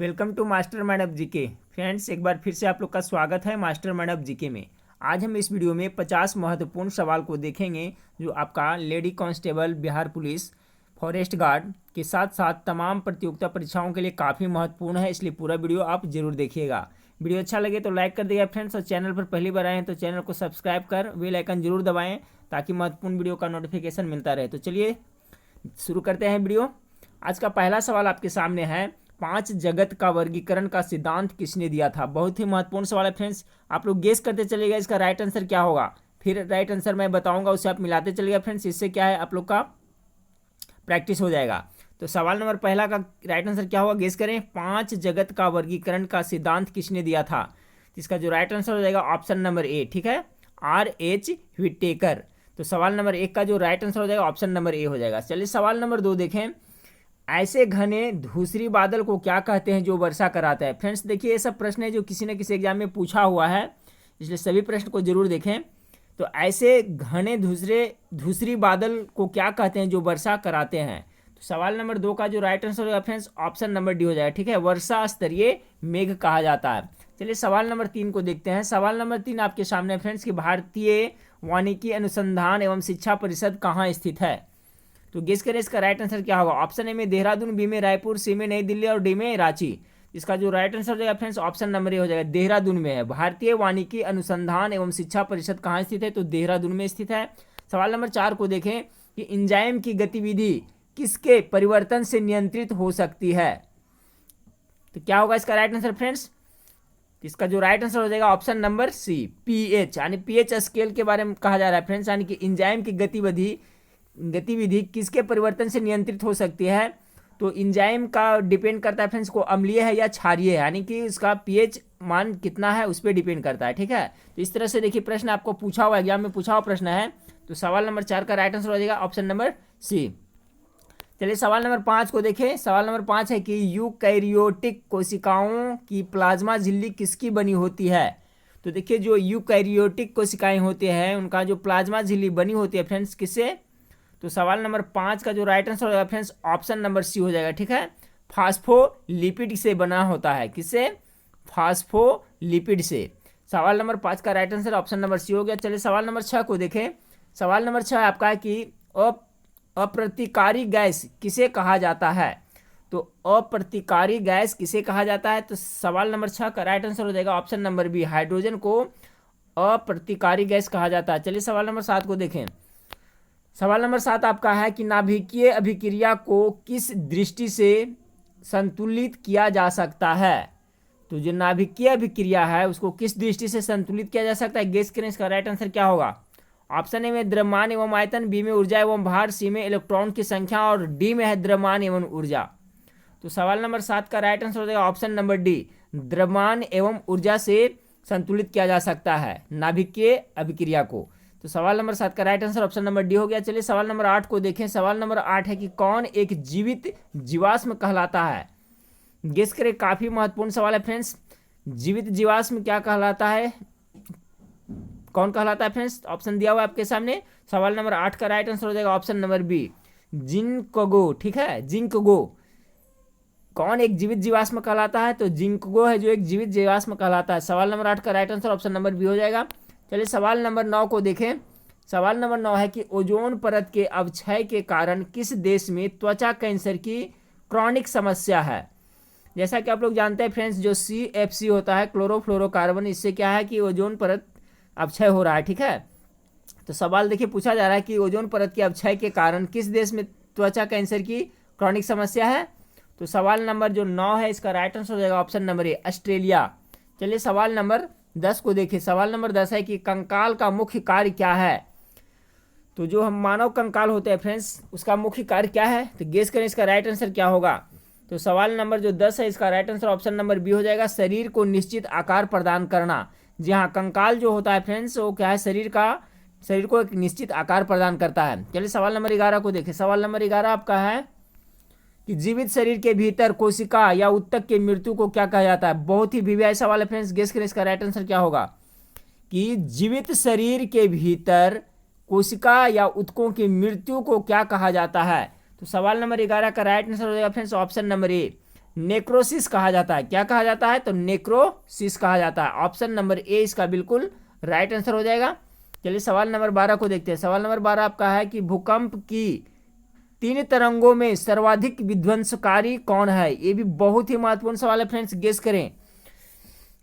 Welcome to mastermind of GK. Friends, एक बार फिर से आप लोग का स्वागत है मास्टर माइंड ऑफ जीके में। आज हम इस वीडियो में 50 महत्वपूर्ण सवाल को देखेंगे जो आपका lady constable, Bihar police, forest guard के साथ साथ तमाम प्रतियोगिता परीक्षाओं के लिए काफ़ी महत्वपूर्ण है, इसलिए पूरा वीडियो आप जरूर देखिएगा। वीडियो अच्छा लगे तो लाइक कर दिएगा फ्रेंड्स, और चैनल पर पहली बार आए हैं तो चैनल को सब्सक्राइब कर बेल आइकन जरूर दबाएँ ताकि महत्वपूर्ण वीडियो का नोटिफिकेशन मिलता रहे। तो चलिए शुरू करते हैं वीडियो। आज का पहला सवाल आपके सामने है, 5 जगत का वर्गीकरण का सिद्धांत किसने दिया था। बहुत ही महत्वपूर्ण सवाल है फ्रेंड्स, आप लोग गेस करते चलिएगा इसका राइट आंसर क्या होगा, फिर राइट आंसर मैं बताऊंगा उसे आप मिलाते चलिएगा फ्रेंड्स। इससे क्या है, आप लोग का प्रैक्टिस हो जाएगा। तो सवाल नंबर पहला का राइट आंसर क्या होगा, गेस करें। 5 जगत का वर्गीकरण का सिद्धांत किसने दिया था। इसका जो राइट आंसर हो जाएगा ऑप्शन नंबर ए, ठीक है, R.H. व्हिटेकर। तो सवाल नंबर 1 का जो राइट आंसर हो जाएगा ऑप्शन नंबर ए हो जाएगा। चलिए सवाल नंबर 2 देखें। ऐसे घने धूसरी बादल को क्या कहते हैं जो वर्षा कराता है। फ्रेंड्स देखिए, ये सब प्रश्न है जो किसी न किसी एग्जाम में पूछा हुआ है, इसलिए सभी प्रश्न को जरूर देखें। तो ऐसे घने धूसरी बादल को क्या कहते हैं जो वर्षा कराते हैं। तो सवाल नंबर 2 का जो राइट आंसर होगा फ्रेंड्स ऑप्शन नंबर डी हो जाएगा, ठीक है, वर्षा स्तरीय मेघ कहा जाता है। चलिए सवाल नंबर 3 को देखते हैं। सवाल नंबर 3 आपके सामने फ्रेंड्स कि भारतीय वानिकी अनुसंधान एवं शिक्षा परिषद कहाँ स्थित है। तो गेस करें इसका राइट आंसर क्या होगा। ऑप्शन ए में देहरादून, बी में रायपुर, सी में नई दिल्ली और डी में रांची। इसका जो राइट आंसर हो जाएगा फ्रेंड्स ऑप्शन नंबर ए हो जाएगा, देहरादून में है। भारतीय वानिकी अनुसंधान एवं शिक्षा परिषद कहाँ स्थित है, तो देहरादून में स्थित है। सवाल नंबर 4 को देखें कि एंजाइम की गतिविधि किसके परिवर्तन से नियंत्रित हो सकती है। तो क्या होगा इसका राइट आंसर फ्रेंड्स। इसका जो राइट आंसर हो जाएगा ऑप्शन नंबर सी, पीएच, यानी पीएच स्केल के बारे में कहा जा रहा है फ्रेंड्स, यानी कि एंजाइम की गतिविधि किसके परिवर्तन से नियंत्रित हो सकती है। तो एंजाइम का डिपेंड करता है फ्रेंड्स को अम्लीय है या क्षारीय है, यानी कि उसका पीएच मान कितना है उस पर डिपेंड करता है, ठीक है। तो इस तरह से देखिए प्रश्न आपको पूछा हुआ, एग्जाम में पूछा हुआ प्रश्न है। तो सवाल नंबर 4 का राइट आंसर हो जाएगा ऑप्शन नंबर सी। चलिए सवाल नंबर 5 को देखें। सवाल नंबर 5 है कि यूकैरियोटिक कोशिकाओं की प्लाज्मा झिल्ली किसकी बनी होती है। तो देखिए जो यूकैरियोटिक कोशिकाएं होती हैं उनका जो प्लाज्मा झिल्ली बनी होती है फ्रेंड्स किससे। तो सवाल नंबर 5 का जो राइट आंसर हो जाएगा फ्रेंड्स ऑप्शन नंबर सी हो जाएगा, ठीक है, फास्फोलिपिड से बना होता है। किससे, फास्फोलिपिड से। सवाल नंबर 5 का right answer option number C हो गया। चलिए सवाल नंबर 6 को देखें। सवाल नंबर 6 आपका है कि अप्रतिकारी गैस किसे कहा जाता है। तो अप्रतिकारी गैस किसे कहा जाता है। तो सवाल नंबर 6 का राइट आंसर हो जाएगा ऑप्शन नंबर बी, हाइड्रोजन को अप्रतिकारी गैस कहा जाता है। चलिए सवाल नंबर 7 को देखें। सवाल नंबर 7 आपका है कि नाभिकीय अभिक्रिया को किस दृष्टि से संतुलित किया जा सकता है। तो जो नाभिकीय अभिक्रिया है उसको किस दृष्टि से संतुलित किया जा सकता है, गेस करें इसका राइट आंसर क्या होगा। ऑप्शन ए में द्रव्यमान एवं आयतन, बी में ऊर्जा एवं भार, सी में इलेक्ट्रॉन की संख्या और डी में है द्रव्यमान एवं ऊर्जा। तो सवाल नंबर 7 का राइट आंसर हो जाएगा ऑप्शन नंबर डी, द्रव्यमान एवं ऊर्जा से संतुलित किया जा सकता है नाभिकीय अभिक्रिया को। तो सवाल नंबर 7 का right answer option number D हो गया। चलिए सवाल नंबर 8 को देखें। सवाल नंबर 8 है कि कौन एक जीवित जीवाश्म कहलाता है। गेस करें, काफी महत्वपूर्ण सवाल है फ्रेंड्स। जीवित जीवाश्म क्या कहलाता है, कौन कहलाता है फ्रेंड्स। ऑप्शन दिया हुआ है आपके सामने। सवाल नंबर 8 का राइट आंसर हो जाएगा ऑप्शन नंबर बी, जिंकगो, ठीक है, जिंकगो। कौन एक जीवित जीवाश्म कहलाता है, तो जिंकगो है जो एक जीवित जीवाश्म कहलाता है। सवाल नंबर 8 का right answer option number B हो जाएगा। चलिए सवाल नंबर 9 को देखें। सवाल नंबर 9 है कि ओजोन परत के अवक्षय के कारण किस देश में त्वचा कैंसर की क्रॉनिक समस्या है। जैसा कि आप लोग जानते हैं फ्रेंड्स, जो CFC होता है क्लोरोफ्लोरोकार्बन, इससे क्या है कि ओजोन परत अवक्षय हो रहा है, ठीक है। तो सवाल देखिए पूछा जा रहा है कि ओजोन परत के अवक्षय के कारण किस देश में त्वचा कैंसर की क्रॉनिक समस्या है। तो सवाल नंबर जो 9 है इसका राइट आंसर हो जाएगा ऑप्शन नंबर ए, ऑस्ट्रेलिया। चलिए सवाल नंबर 10 को देखिए। सवाल नंबर 10 है कि कंकाल का मुख्य कार्य क्या है। तो जो हम मानव कंकाल होते हैं फ्रेंड्स उसका मुख्य कार्य क्या है, तो गेस करें इसका राइट आंसर क्या होगा। तो सवाल नंबर जो 10 है इसका right answer option number B हो जाएगा, शरीर को निश्चित आकार प्रदान करना। जी हाँ, कंकाल जो होता है फ्रेंड्स वो क्या है, शरीर को एक निश्चित आकार प्रदान करता है। चलिए सवाल नंबर 11 को देखें। सवाल नंबर 11 आपका है कि जीवित शरीर के भीतर कोशिका या उत्तक की मृत्यु को क्या कहा जाता है। बहुत ही वीवीआई सवाल है फ्रेंड्स, गेस करें इसका राइट आंसर क्या होगा कि जीवित शरीर के भीतर कोशिका या उत्तकों की मृत्यु को क्या कहा जाता है। तो सवाल नंबर 11 का राइट आंसर हो जाएगा फ्रेंड्स ऑप्शन नंबर ए, नेक्रोसिस कहा जाता है। क्या कहा जाता है? तो नेक्रोसिस कहा जाता है। ऑप्शन नंबर ए इसका बिल्कुल राइट आंसर हो जाएगा। चलिए सवाल नंबर 12 को देखते हैं। सवाल नंबर 12 आपका है कि भूकंप की 3 तरंगों में सर्वाधिक विध्वंसकारी कौन है? ये भी बहुत ही महत्वपूर्ण सवाल है फ्रेंड्स, गेस करें।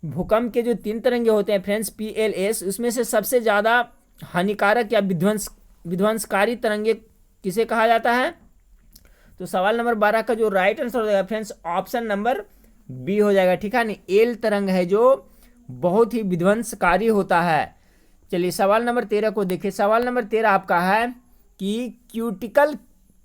भूकंप के जो 3 तरंगे होते हैं फ्रेंड्स, PLS, उसमें से सबसे ज़्यादा हानिकारक या विध्वंसकारी तरंगे किसे कहा जाता है? तो सवाल नंबर 12 का जो राइट आंसर हो जाएगा फ्रेंड्स, ऑप्शन नंबर बी हो जाएगा। ठीक है, नहीं, एल तरंग है जो बहुत ही विध्वंसकारी होता है। चलिए सवाल नंबर 13 को देखिए। सवाल नंबर 13 आपका है कि क्यूटिकल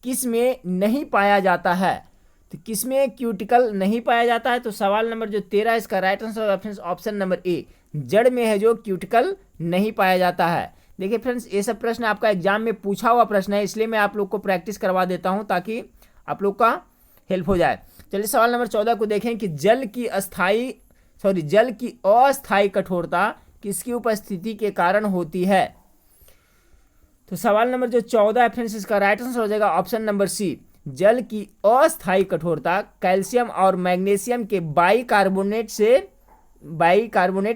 किस में नहीं पाया जाता है? तो किस में क्यूटिकल नहीं पाया जाता है? तो सवाल नंबर जो 13 इसका राइट आंसर होगा फ्रेंड्स, ऑप्शन नंबर ए, जड़ में है जो क्यूटिकल नहीं पाया जाता है। देखिए फ्रेंड्स, ये सब प्रश्न आपका एग्जाम में पूछा हुआ प्रश्न है, इसलिए मैं आप लोग को प्रैक्टिस करवा देता हूं ताकि आप लोग का हेल्प हो जाए। चलिए सवाल नंबर 14 को देखें कि जल की अस्थायी कठोरता किसकी उपस्थिति के कारण होती है? तो सवाल नंबर जो 14 है फ्रेंड्स, इसका राइट आंसर हो जाएगा ऑप्शन नंबर सी, जल की अस्थायी कठोरता कैल्शियम और मैग्नीशियम के बाइकार्बोनेट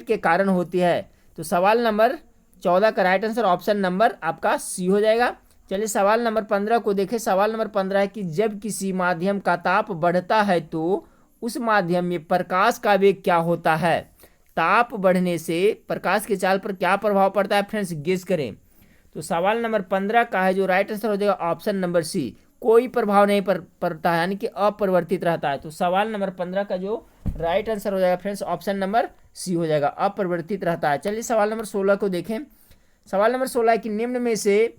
के कारण होती है। तो सवाल नंबर 14 का राइट आंसर ऑप्शन नंबर आपका सी हो जाएगा। चलिए सवाल नंबर 15 को देखें। सवाल नंबर 15 है कि जब किसी माध्यम का ताप बढ़ता है तो उस माध्यम में प्रकाश का वेग क्या होता है? ताप बढ़ने से प्रकाश की चाल पर क्या प्रभाव पड़ता है फ्रेंड्स, गेस करें। तो सवाल नंबर 15 का है जो राइट आंसर हो जाएगा ऑप्शन नंबर सी, कोई प्रभाव नहीं पड़ता है, यानी कि अपरिवर्तित रहता है। तो सवाल नंबर 15 का जो राइट आंसर हो जाएगा फ्रेंड्स, ऑप्शन नंबर सी हो जाएगा, अपरिवर्तित रहता है। चलिए सवाल नंबर 16 को देखें। सवाल नंबर 16 है कि निम्न में से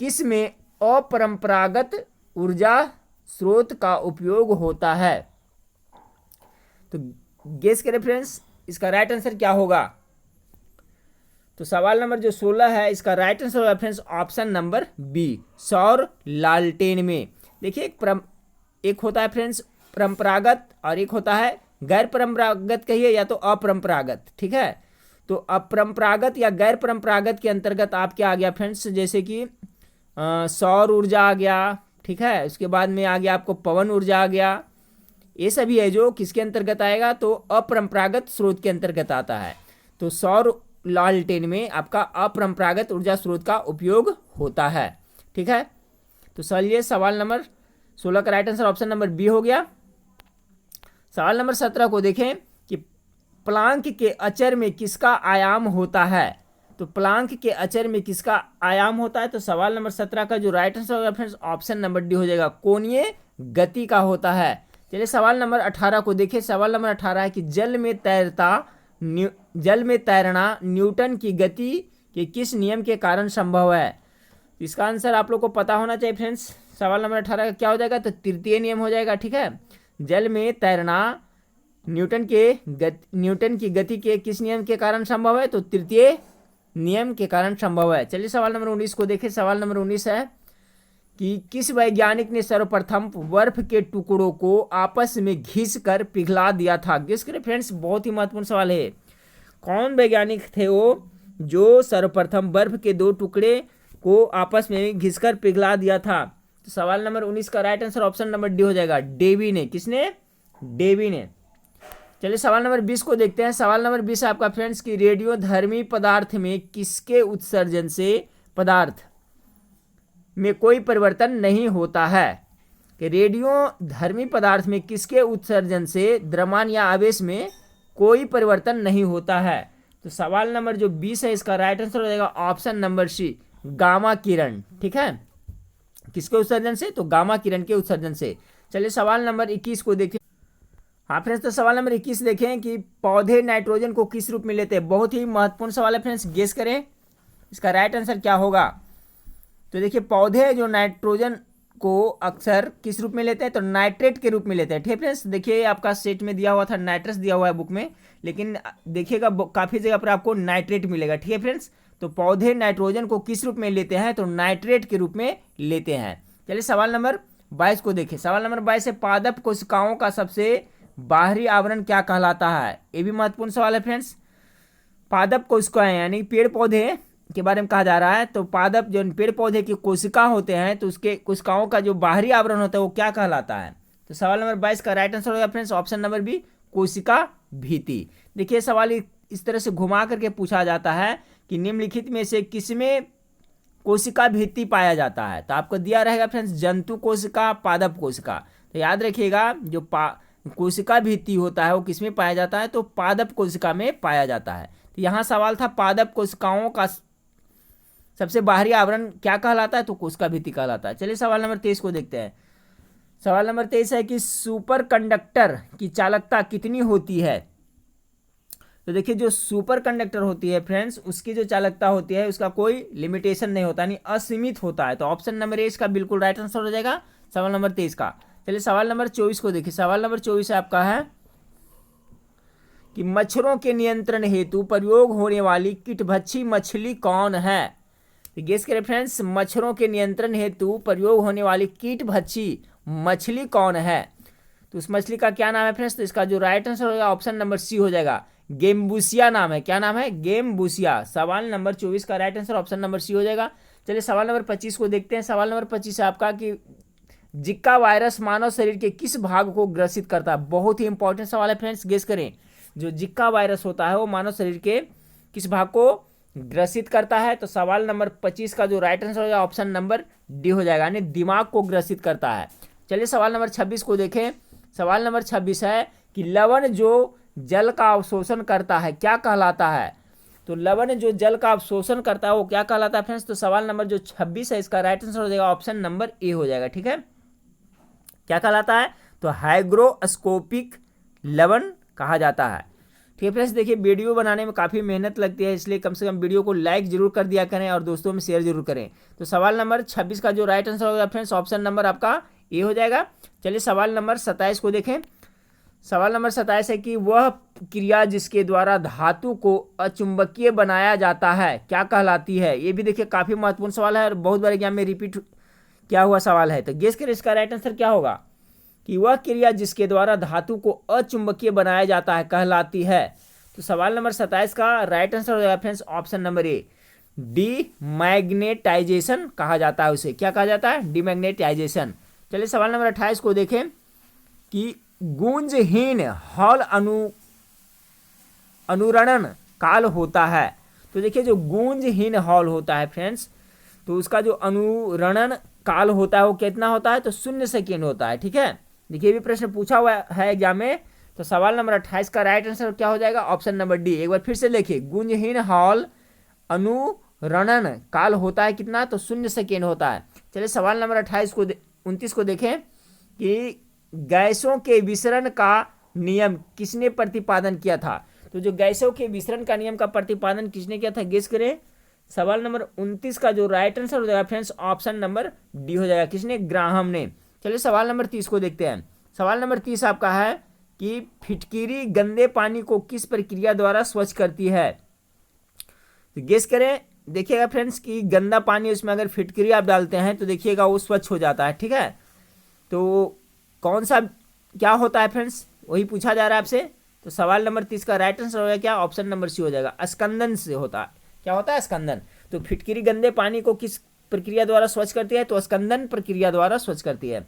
किस में अपरंपरागत ऊर्जा स्रोत का उपयोग होता है? तो गेस करें फ्रेंड्स, इसका राइट आंसर क्या होगा? तो सवाल नंबर जो 16 है इसका राइट आंसर होगा फ्रेंड्स, ऑप्शन नंबर बी, सौर लालटेन में। देखिए एक होता है फ्रेंड्स परंपरागत और एक होता है गैर परंपरागत, कहिए या तो अपरंपरागत। ठीक है, तो अपरंपरागत या गैर परंपरागत के अंतर्गत आप क्या आ गया फ्रेंड्स, जैसे कि सौर ऊर्जा आ गया। ठीक है, उसके बाद में आ गया आपको पवन ऊर्जा आ गया। ये सभी है जो किसके अंतर्गत आएगा? तो अपरंपरागत स्रोत के अंतर्गत आता है। तो सौर लालटेन में आपका अपरंपरागत ऊर्जा स्रोत का उपयोग होता है। ठीक है, तो चलिए सवाल नंबर 16 का right answer option number B हो गया। सवाल नंबर 17 को देखें कि प्लांक के अचर में किसका आयाम होता है? तो प्लांक के अचर में किसका आयाम होता है? तो सवाल नंबर 17 का जो राइट आंसर होगा फ्रेंड्स, ऑप्शन नंबर डी हो जाएगा, कोणीय गति का होता है। चलिए सवाल नंबर 18 को देखिए। सवाल नंबर 18 है कि जल में तैरना न्यूटन की गति के किस नियम के कारण संभव है? इसका आंसर आप लोग को पता होना चाहिए फ्रेंड्स। सवाल नंबर 18 का क्या हो जाएगा? तो तृतीय नियम हो जाएगा। ठीक है, जल में तैरना न्यूटन की गति के किस नियम के कारण संभव है? तो तृतीय नियम के कारण संभव है। चलिए सवाल नंबर 19 को देखें। सवाल नंबर 19 है कि किस वैज्ञानिक ने सर्वप्रथम बर्फ के टुकड़ों को आपस में घिसकर पिघला दिया था? गेस करें फ्रेंड्स, बहुत ही महत्वपूर्ण सवाल है। कौन वैज्ञानिक थे वो जो सर्वप्रथम बर्फ के 2 टुकड़े को आपस में घिसकर पिघला दिया था? तो सवाल नंबर 19 का right answer option number D हो जाएगा, डेवी ने। किसने? डेवी ने। चलिए सवाल नंबर 20 को देखते हैं। सवाल नंबर 20 आपका फ्रेंड्स की रेडियोधर्मी पदार्थ में किसके उत्सर्जन से पदार्थ में कोई परिवर्तन नहीं होता है? कि रेडियोधर्मी पदार्थ में किसके उत्सर्जन से द्रव्यमान या आवेश में कोई परिवर्तन नहीं होता है? तो सवाल नंबर जो 20 है इसका राइट आंसर हो जाएगा ऑप्शन नंबर सी, गामा किरण। ठीक है, किसके उत्सर्जन से? तो गामा किरण के उत्सर्जन से। चलिए सवाल नंबर 21 को देखें। हाँ फ्रेंड्स, तो सवाल नंबर 21 देखें कि पौधे नाइट्रोजन को किस रूप में लेते हैं? बहुत ही महत्वपूर्ण सवाल है फ्रेंड्स, गेस करें इसका राइट आंसर क्या होगा। तो देखिए पौधे जो नाइट्रोजन को अक्सर किस रूप में लेते हैं? तो नाइट्रेट के रूप में लेते हैं। ठीक है फ्रेंड्स, देखिए आपका सेट में दिया हुआ था नाइट्रस दिया हुआ है बुक में, लेकिन देखिएगा काफ़ी जगह पर आपको नाइट्रेट मिलेगा। ठीक है फ्रेंड्स, तो पौधे नाइट्रोजन को किस रूप में लेते हैं? तो नाइट्रेट के रूप में लेते हैं। चलिए सवाल नंबर 22 को देखें। सवाल नंबर 22 है पादप कोशिकाओं का सबसे बाहरी आवरण क्या कहलाता है? ये भी महत्वपूर्ण सवाल है फ्रेंड्स। पादप कोशिकाएं यानी पेड़ पौधे के बारे में कहा जा रहा है। तो पादप जो पेड़ पौधे की कोशिका होते हैं तो उसके कोशिकाओं का जो बाहरी आवरण होता है वो क्या कहलाता है? तो सवाल नंबर 22 का राइट आंसर होगा फ्रेंड्स ऑप्शन नंबर बी, कोशिका भित्ति। देखिए सवाल इस तरह से घुमा करके पूछा जाता है कि निम्नलिखित में से किसमें कोशिका भित्ति पाया जाता है। तो आपको दिया रहेगा फ्रेंड्स जंतु कोशिका, पादप कोशिका। तो याद रखिएगा जो कोशिका भित्ति होता है वो किसमें पाया जाता है, तो पादप कोशिका में पाया जाता है। तो यहाँ सवाल था पादप कोशिकाओं का सबसे बाहरी आवरण क्या कहलाता है, तो कोशिका भित्ति कहलाता है। चलिए सवाल नंबर 23 को देखते हैं। सवाल नंबर 23 है कि सुपर कंडक्टर की चालकता कितनी होती है। तो देखिए जो सुपर कंडक्टर होती है फ्रेंड्स, उसकी जो चालकता होती है उसका कोई लिमिटेशन नहीं होता, यानी असीमित होता है। तो ऑप्शन नंबर ए इसका बिल्कुल राइट आंसर हो जाएगा सवाल नंबर 23 का। चलिए सवाल नंबर 24 को देखिए। सवाल नंबर 24 आपका है कि मच्छरों के नियंत्रण हेतु प्रयोग होने वाली कीटभक्षी मछली कौन है। तो गेस करें फ्रेंड्स, मच्छरों के नियंत्रण हेतु प्रयोग होने वाली कीटभक्षी मछली कौन है। तो उस मछली का क्या नाम है फ्रेंड्स, तो इसका जो राइट आंसर होगा ऑप्शन नंबर सी हो जाएगा, गेम्बुसिया नाम है। क्या नाम है, गेम्बुसिया। सवाल नंबर 24 का right answer option number C हो जाएगा। चलिए सवाल नंबर 25 को देखते हैं। सवाल नंबर 25 है आपका कि जिका वायरस मानव शरीर के किस भाग को ग्रसित करता है। बहुत ही इंपॉर्टेंट सवाल है फ्रेंड्स, गेस करें। जो जिका वायरस होता है वो मानव शरीर के किस भाग को ग्रसित करता है। तो सवाल नंबर 25 का जो राइट आंसर होगा ऑप्शन नंबर डी हो जाएगा, यानी दिमाग को ग्रसित करता है। चलिए सवाल नंबर 26 को देखें। सवाल नंबर 26 है कि लवण जो जल का अवशोषण करता है क्या कहलाता है। तो लवण जो जल का अवशोषण करता है वो क्या कहलाता है फ्रेंड्स। तो सवाल नंबर जो 26 है इसका राइट आंसर हो जाएगा ऑप्शन नंबर ए हो जाएगा। ठीक है, क्या कहलाता है, तो हाइग्रोस्कोपिक लवण कहा जाता है। ठीक है फ्रेंड्स, देखिए वीडियो बनाने में काफ़ी मेहनत लगती है, इसलिए कम से कम वीडियो को लाइक जरूर कर दिया करें और दोस्तों में शेयर जरूर करें। तो सवाल नंबर 26 का जो राइट आंसर होगा फ्रेंड्स ऑप्शन नंबर आपका ए हो जाएगा। चलिए सवाल नंबर 27 को देखें। सवाल नंबर 27 है कि वह क्रिया जिसके द्वारा धातु को अचुंबकीय बनाया जाता है क्या कहलाती है। ये भी देखिए काफ़ी महत्वपूर्ण सवाल है और बहुत बार एग्जाम में रिपीट किया हुआ सवाल है। तो गेस करें इसका राइट आंसर क्या होगा कि वह क्रिया जिसके द्वारा धातु को अचुंबकीय बनाया जाता है कहलाती है। तो सवाल नंबर 27 का राइट आंसर हो जाएगा friends option number A, demagnetisation कहा जाता है उसे। क्या कहा जाता है, डीमैग्नेटाइजेशन। चलिए सवाल नंबर 28 को देखें कि गूंजहीन हॉल अनुरणन काल होता है। तो देखिए जो गूंजहीन हॉल होता है फ्रेंड्स, तो उसका जो अनुरणन काल होता है वो कितना होता है, तो 0 सेकेंड होता है। ठीक है, देखिए भी प्रश्न पूछा हुआ है एग्जाम में। तो सवाल नंबर 28 का राइट आंसर क्या हो जाएगा, ऑप्शन नंबर डी। एक बार फिर से देखिए, गूंजहीन हॉल अनुरणन काल होता है कितना, तो 0 सेकेंड होता है। चलिए सवाल नंबर 29 को देखें कि गैसों के विसरण का नियम किसने प्रतिपादन किया था। तो जो गैसों के विसरण का नियम का प्रतिपादन किसने किया था, गेस करें। सवाल नंबर 29 का जो राइट आंसर हो जाएगा फ्रेंड्स ऑप्शन नंबर डी हो जाएगा, किसने, ग्राहम ने। चलिए सवाल नंबर 30 को देखते हैं। सवाल नंबर 30 आपका है कि फिटकिरी गंदे पानी को किस प्रक्रिया द्वारा स्वच्छ करती है। तो गेस करें, देखिएगा फ्रेंड्स कि गंदा पानी उसमें अगर फिटकिरी आप डालते हैं तो देखिएगा वो स्वच्छ हो जाता है। ठीक है, तो कौन सा क्या होता है फ्रेंड्स, वही पूछा जा रहा है आपसे। तो सवाल नंबर 30 का राइट आंसर होगा क्या, ऑप्शन नंबर सी हो जाएगा, स्कंदन से होता है। क्या होता है, स्कंदन। तो फिटकिरी गंदे पानी को किस प्रक्रिया द्वारा स्वच्छ करती है, तो स्कंदन प्रक्रिया द्वारा स्वच्छ करती है।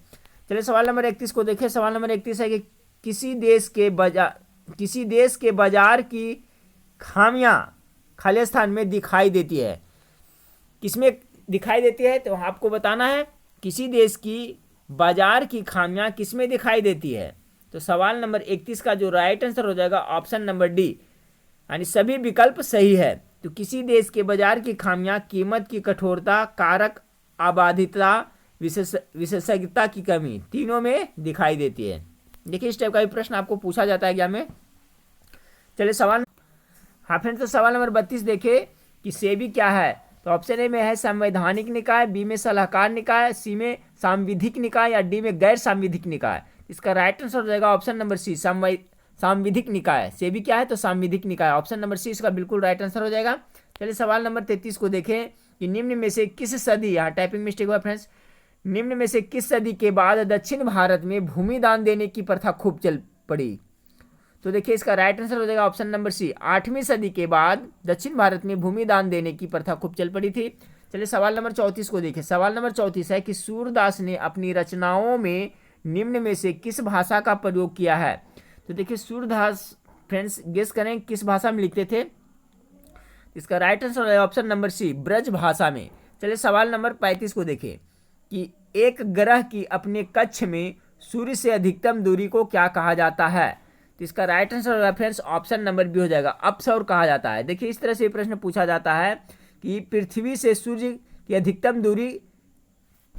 चलिए सवाल नंबर 31 को देखें। सवाल नंबर 31 है कि किसी देश के बाजार की खामियां खाली स्थान में दिखाई देती है। किसमें दिखाई देती है, तो आपको बताना है किसी देश की बाजार की खामियां किसमें दिखाई देती है। तो सवाल नंबर 31 का जो राइट आंसर हो जाएगा ऑप्शन नंबर डी, यानी सभी विकल्प सही है। तो किसी देश के बाजार की खामियां कीमत की कठोरता, कारक आबादिता, विशेषज्ञता की कमी, तीनों में दिखाई देती है। देखिए इस टाइप का भी प्रश्न आपको पूछा जाता है एग्जाम में। चलिए सवाल, हाँ फ्रेंड्स, तो सवाल नंबर 32 देखे कि सेबी क्या है। तो ऑप्शन ए में है संवैधानिक निकाय, बी में सलाहकार निकाय, सी में सांविधिक निकाय या डी में गैर सांविधिक निकाय। इसका राइट आंसर हो जाएगा ऑप्शन नंबर सी, सांविधिक निकाय। सेबी क्या है, तो सांविधिक निकाय। ऑप्शन नंबर सी इसका बिल्कुल राइट आंसर हो जाएगा। चलिए सवाल नंबर 33 को देखें कि निम्न में से किस सदी, यहाँ टाइपिंग मिस्टेक हुआ फ्रेंड्स, निम्न में से किस सदी के बाद दक्षिण भारत में भूमि दान देने की प्रथा खूब चल पड़ी। तो देखिए इसका राइट आंसर हो जाएगा ऑप्शन नंबर सी, 8वीं सदी के बाद दक्षिण भारत में भूमि दान देने की प्रथा खूब चल पड़ी थी। चलिए सवाल नंबर 34 को देखें। सवाल नंबर 34 है कि सूरदास ने अपनी रचनाओं में निम्न में से किस भाषा का प्रयोग किया है? तो देखिए सूरदास फ्रेंड्स गेस करें किस भाषा में लिखते थे? इसका राइट आंसर है ऑप्शन नंबर सी, ब्रज भाषा में। चलिए सवाल नंबर 35 को देखें कि एक ग्रह की अपने कक्ष में सूर्य से अधिकतम दूरी को क्या कहा जाता है? तो इसका राइट आंसर होगा फ्रेंड्स ऑप्शन नंबर बी हो जाएगा, अपसौर कहा जाता है। देखिए इस तरह से प्रश्न पूछा जाता है कि पृथ्वी से सूर्य की अधिकतम दूरी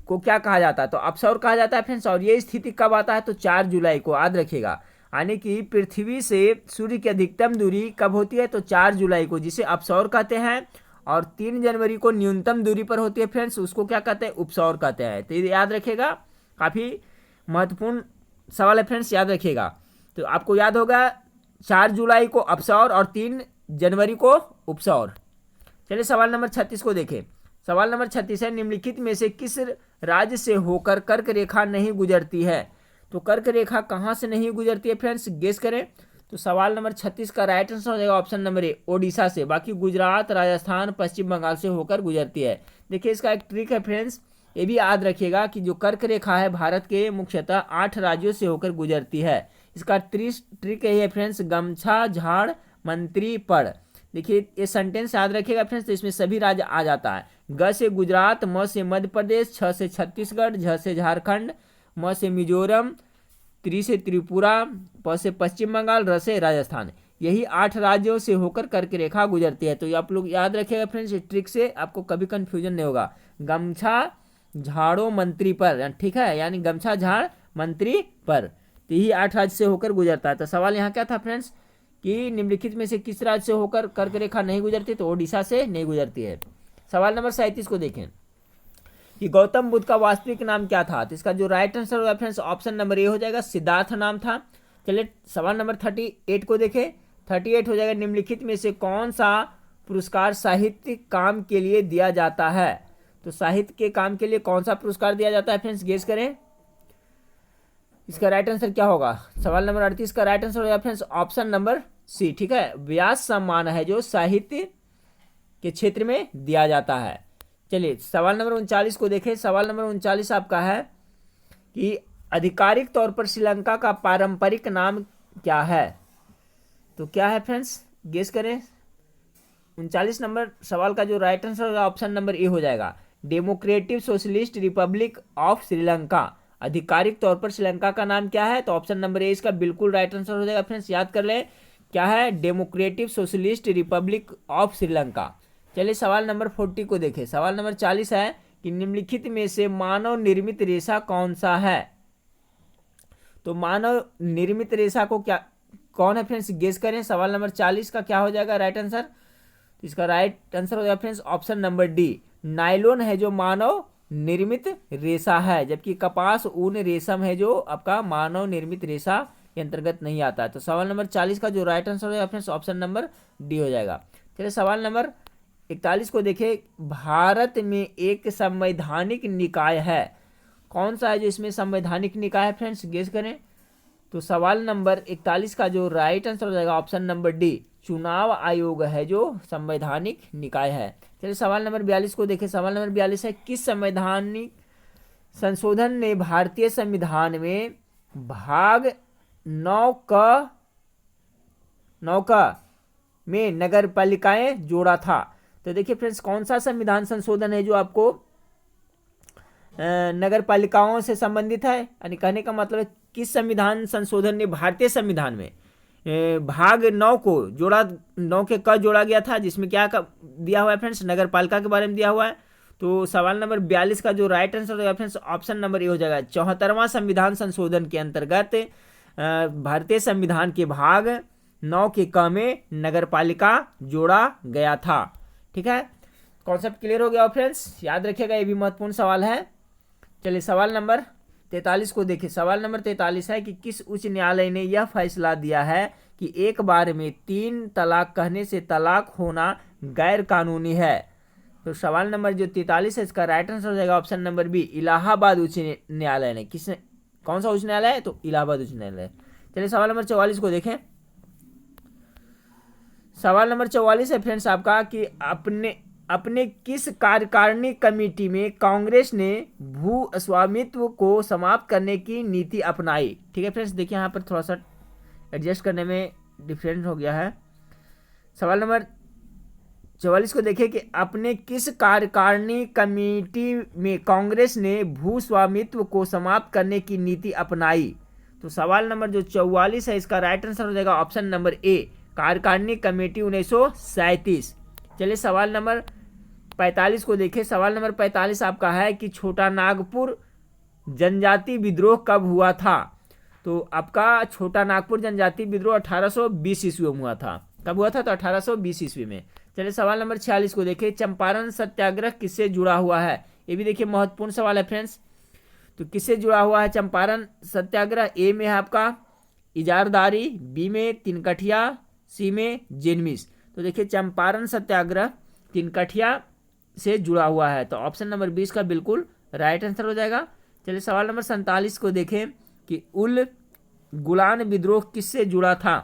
को क्या कहा जाता है? तो अपसौर कहा जाता है फ्रेंड्स। और ये स्थिति कब आता है? तो 4 जुलाई को, याद रखिएगा। यानी कि पृथ्वी से सूर्य की अधिकतम दूरी कब होती है? तो 4 जुलाई को, जिसे अपसौर कहते हैं। और 3 जनवरी को न्यूनतम दूरी पर होती है फ्रेंड्स, उसको क्या कहते हैं? उपसौर कहते हैं। तो ये याद रखिएगा, काफ़ी महत्वपूर्ण सवाल है फ्रेंड्स, याद रखिएगा। तो आपको याद होगा 4 जुलाई को अपसौर और 3 जनवरी को उपसौर। चलिए सवाल नंबर 36 को देखें। सवाल नंबर 36 है, निम्नलिखित में से किस राज्य से होकर कर्क रेखा नहीं गुजरती है? तो कर्क रेखा कहाँ से नहीं गुजरती है फ्रेंड्स, गेस करें। तो सवाल नंबर 36 का राइट आंसर हो जाएगा ऑप्शन नंबर ए, ओडिशा से। बाकी गुजरात, राजस्थान, पश्चिम बंगाल से होकर गुजरती है। देखिए इसका एक ट्रिक है फ्रेंड्स, ये भी याद रखिएगा कि जो कर्क रेखा है भारत के मुख्यतः 8 राज्यों से होकर गुजरती है। इसका ट्रिक यही है फ्रेंड्स, गमछा झाड़ मंत्री पढ़। देखिए ये सेंटेंस याद रखिएगा फ्रेंड्स, तो इसमें सभी राज्य आ जाता है। ग से गुजरात, म से मध्य प्रदेश, छ से छत्तीसगढ़, झ से झारखंड, म से मिजोरम, त्रि से त्रिपुरा, प से पश्चिम बंगाल, र से राजस्थान। यही 8 राज्यों से होकर कर्क रेखा गुजरती है। तो ये आप लोग याद रखिएगा फ्रेंड्स, इस ट्रिक से आपको कभी कंफ्यूजन नहीं होगा। गमछा झाड़ो मंत्री पर, ठीक है, यानी गमछा झाड़ मंत्री पर। तो यही 8 राज्य से होकर गुजरता है। तो सवाल यहाँ क्या था फ्रेंड्स कि निम्नलिखित में से किस राज्य से होकर कर्क रेखा नहीं गुजरती? तो ओडिशा से नहीं गुजरती है। सवाल नंबर 37 को देखें कि गौतम बुद्ध का वास्तविक नाम क्या था? तो इसका जो राइट आंसर होगा फ्रेंड्स ऑप्शन नंबर ए हो जाएगा, सिद्धार्थ नाम था। चलिए सवाल नंबर 38 को देखें। 38 हो जाएगा, निम्नलिखित में से कौन सा पुरस्कार साहित्य काम के लिए दिया जाता है? तो साहित्य के काम के लिए कौन सा पुरस्कार दिया जाता है फ्रेंड्स, गेस करें। इसका राइट आंसर क्या होगा? सवाल नंबर 38 का राइट आंसर होगा फ्रेंड्स ऑप्शन नंबर सी, ठीक है, व्यास सम्मान है जो साहित्य के क्षेत्र में दिया जाता है। चलिए सवाल नंबर 39 को देखें। सवाल नंबर 39 आपका है कि आधिकारिक तौर पर श्रीलंका का पारंपरिक नाम क्या है? तो क्या है फ्रेंड्स, गेस करें। 39 नंबर सवाल का जो राइट आंसर होगा ऑप्शन नंबर ए हो जाएगा, democratic socialist Republic of Sri Lanka. आधिकारिक तौर पर श्रीलंका का नाम क्या है? तो ऑप्शन नंबर ए इसका बिल्कुल राइट आंसर हो जाएगा फ्रेंड्स, याद कर लें क्या है, democratic socialist Republic of Sri Lanka. चलिए सवाल नंबर 40 को देखें। सवाल नंबर 40 है कि निम्नलिखित में से मानव निर्मित रेशा कौन सा है? तो मानव निर्मित रेशा को क्या कौन है फ्रेंड्स, गेस करें। सवाल नंबर 40 का क्या हो जाएगा राइट आंसर? तो इसका राइट आंसर हो जाएगा friends option number D, nylon है जो मानव निर्मित रेशा है, जबकि कपास ऊन रेशम है जो आपका मानव निर्मित रेशा के अंतर्गत नहीं आता है। तो सवाल नंबर 40 का जो राइट आंसर हो जाएगा फ्रेंड्स ऑप्शन नंबर डी हो जाएगा। चलिए सवाल नंबर 41 को देखें। भारत में एक संवैधानिक निकाय है, कौन सा है जो इसमें संवैधानिक निकाय है फ्रेंड्स, गेस करें। तो सवाल नंबर 41 का जो राइट आंसर हो जाएगा ऑप्शन नंबर डी, चुनाव आयोग है जो संवैधानिक निकाय है। चलिए सवाल नंबर 42 को देखें। सवाल नंबर 42 है, किस संवैधानिक संशोधन ने भारतीय संविधान में भाग 9 में नगर पालिकाएं जोड़ा था? तो देखिए फ्रेंड्स, कौन सा संविधान संशोधन है जो आपको नगर पालिकाओं से संबंधित है? यानी कहने का मतलब है किस संविधान संशोधन ने भारतीय संविधान में भाग 9 को जोड़ा, 9 के क जोड़ा गया था, जिसमें क्या दिया हुआ है फ्रेंड्स, नगर पालिका के बारे में दिया हुआ है। तो सवाल नंबर 42 का जो राइट आंसर होगा फ्रेंड्स ऑप्शन नंबर ए हो जाएगा, 74वां संविधान संशोधन के अंतर्गत भारतीय संविधान के भाग 9 के क में नगर पालिका जोड़ा गया था। ठीक है, कॉन्सेप्ट क्लियर हो गया फ्रेंड्स, याद रखिएगा, ये भी महत्वपूर्ण सवाल है। चलिए सवाल नंबर 43 को देखिए। सवाल नंबर 43 है कि किस उच्च न्यायालय ने यह फैसला दिया है कि एक बार में 3 तलाक कहने से तलाक होना गैर कानूनी है? तो सवाल नंबर जो 43 है इसका राइट आंसर हो जाएगा ऑप्शन नंबर बी, इलाहाबाद उच्च न्यायालय ने। किसने, कौन सा उच्च न्यायालय है? तो इलाहाबाद उच्च न्यायालय। चलिए सवाल नंबर 44 को देखें। सवाल नंबर 44 है फ्रेंड्स आपका कि अपने किस कार्यकारिणी कमेटी में कांग्रेस ने भू स्वामित्व को समाप्त करने की नीति अपनाई? ठीक है फ्रेंड्स, देखिए यहाँ पर थोड़ा सा एडजस्ट करने में डिफरेंट हो गया है। सवाल नंबर 44 को देखिए कि अपने किस कार्यकारिणी कमेटी में कांग्रेस ने भू स्वामित्व को समाप्त करने की नीति अपनाई? तो सवाल नंबर जो 44 है इसका राइट आंसर हो जाएगा ऑप्शन नंबर ए, कार्यकारिणी कमेटी 1937। चलिए सवाल नंबर 45 को देखिए। सवाल नंबर 45 आपका है कि छोटा नागपुर जनजाति विद्रोह कब हुआ था? तो आपका छोटा नागपुर जनजाति विद्रोह 1820 ईस्वी में हुआ था। कब हुआ था? तो 1820 ईस्वी में। चलिए सवाल नंबर 46 को देखिए, चंपारण सत्याग्रह किससे जुड़ा हुआ है? ये भी देखिए महत्वपूर्ण सवाल है फ्रेंड्स। तो किससे जुड़ा हुआ है चंपारण सत्याग्रह? ए में है आपका इजारदारी, बी में तिनकठिया, सी में जेनमिस। तो देखिए चंपारण सत्याग्रह तिनकठिया से जुड़ा हुआ है, तो ऑप्शन नंबर 20 का बिल्कुल राइट आंसर हो जाएगा। चलिए सवाल नंबर 47 को देखें कि उल गुलान विद्रोह किससे जुड़ा था?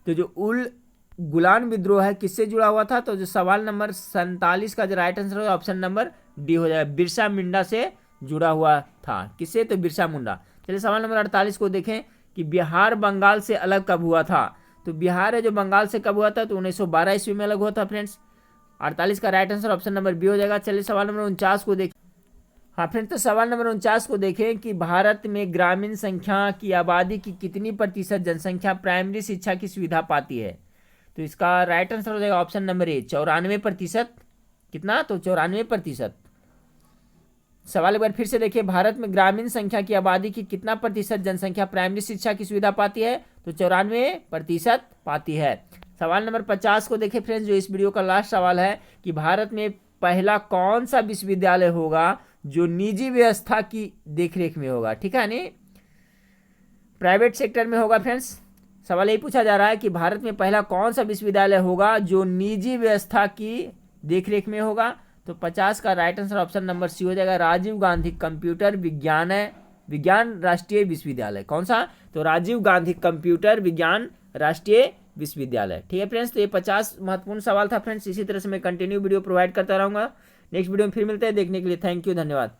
तो जो उल गुलान विद्रोह है किससे जुड़ा हुआ था? तो जो सवाल नंबर 47 का जो राइट आंसर होगा ऑप्शन नंबर डी हो जाएगा, बिरसा मुंडा से जुड़ा हुआ था। किससे? तो बिरसा मुंडा। चलिए सवाल नंबर 48 को देखें कि बिहार बंगाल से अलग कब हुआ था? तो बिहार है जो बंगाल से कब हुआ था? तो 1912 ईस्वी में अलग हुआ था फ्रेंड्स। 48 का right answer option number B हो जाएगा। चलिए सवाल नंबर 49 को देखें। हाँ फ्रेंड्स, तो सवाल नंबर 49 को देखें कि भारत में ग्रामीण संख्या की आबादी की कितनी प्रतिशत जनसंख्या प्राइमरी शिक्षा की सुविधा पाती है? तो इसका राइट आंसर हो जाएगा ऑप्शन नंबर ए, 94%। कितना? तो 94%। सवाल एक बार फिर से देखिए, भारत में ग्रामीण संख्या की आबादी की कितना प्रतिशत जनसंख्या प्राइमरी शिक्षा की सुविधा पाती है? तो 94% पाती है। सवाल नंबर 50 को देखिए फ्रेंड्स, जो इस वीडियो का लास्ट सवाल है कि भारत में पहला कौन सा विश्वविद्यालय होगा जो निजी व्यवस्था की देखरेख में होगा? ठीक है, नहीं प्राइवेट सेक्टर में होगा फ्रेंड्स। सवाल यही पूछा जा रहा है कि भारत में पहला कौन सा विश्वविद्यालय होगा जो निजी व्यवस्था की देखरेख में होगा? तो 50 का right answer option number C हो जाएगा, राजीव गांधी कंप्यूटर विज्ञान राष्ट्रीय विश्वविद्यालय। कौन सा? तो राजीव गांधी कंप्यूटर विज्ञान राष्ट्रीय विश्वविद्यालय। ठीक है फ्रेंड्स, तो ये 50 महत्वपूर्ण सवाल था फ्रेंड्स। इसी तरह से मैं कंटिन्यू वीडियो प्रोवाइड करता रहूंगा। नेक्स्ट वीडियो में फिर मिलते हैं। देखने के लिए थैंक यू, धन्यवाद।